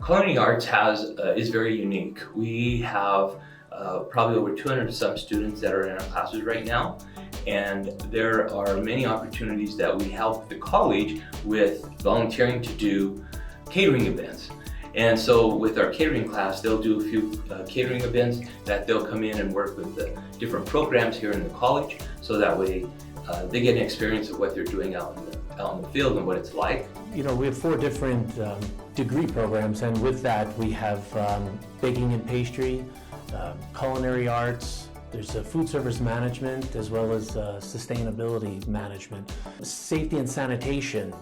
Culinary Arts is very unique. We have probably over 200 some students that are in our classes right now, and there are many opportunities that we help the college with volunteering to do catering events. And so with our catering class, they'll do a few catering events that they'll come in and work with the different programs here in the college, so that way they get an experience of what they're doing out in the field and what it's like. You know, we have 4 different degree programs, and with that we have baking and pastry, culinary arts, there's food service management, as well as sustainability management, safety and sanitation,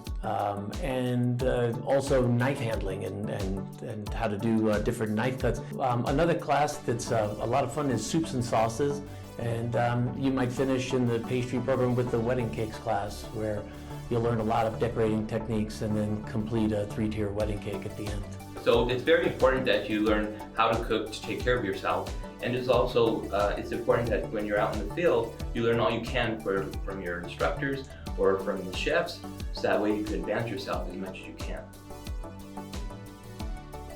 and also knife handling and how to do different knife cuts. Another class that's a lot of fun is soups and sauces, and you might finish in the pastry program with the wedding cakes class, where you'll learn a lot of decorating techniques and then complete a 3-tier wedding cake at the end. So it's very important that you learn how to cook to take care of yourself. And it's also it's important that when you're out in the field, you learn all you can from your instructors or from the chefs, so that way you can advance yourself as much as you can.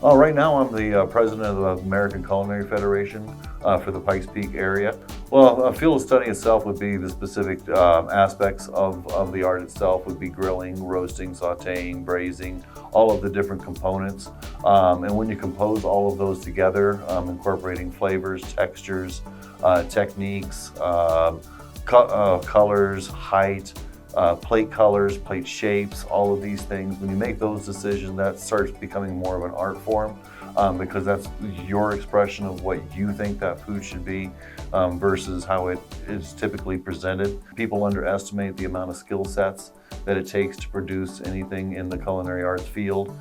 Right now I'm the president of the American Culinary Federation for the Pikes Peak area. Well, a field of study itself would be the specific aspects of the art itself, would be grilling, roasting, sauteing, braising, all of the different components. And when you compose all of those together, incorporating flavors, textures, techniques, colors, height, plate colors, plate shapes, all of these things, when you make those decisions, that starts becoming more of an art form, because that's your expression of what you think that food should be versus how it is typically presented. People underestimate the amount of skill sets that it takes to produce anything in the culinary arts field.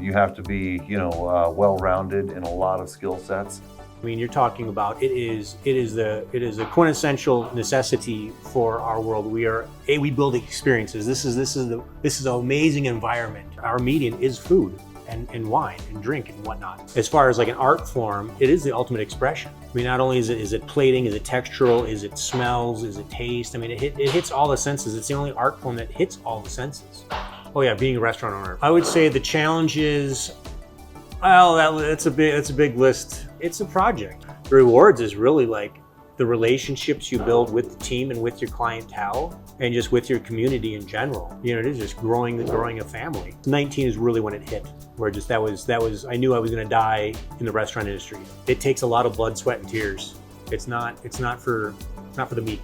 You have to be, well-rounded in a lot of skill sets. I mean, you're talking about it is a quintessential necessity for our world. We build experiences. This is an amazing environment. Our medium is food and wine and drink and whatnot. As far as like an art form, it is the ultimate expression. I mean, not only is it plating, is it textural, is it smells, is it taste? I mean, it hits all the senses. It's the only art form that hits all the senses. Oh yeah, being a restaurant owner. I would say the challenge is, well, it's a big list. It's a project. The rewards is really like the relationships you build with the team and with your clientele and just with your community in general. You know, it is just growing a family. 19 is really when it hit, where just that was I knew I was gonna die in the restaurant industry. It takes a lot of blood, sweat, and tears. It's not for the meek.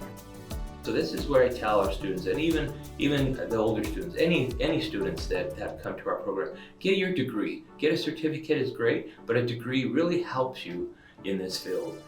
So this is where I tell our students, and even the older students, any students that have come to our program, get your degree. Get a certificate is great, but a degree really helps you in this field.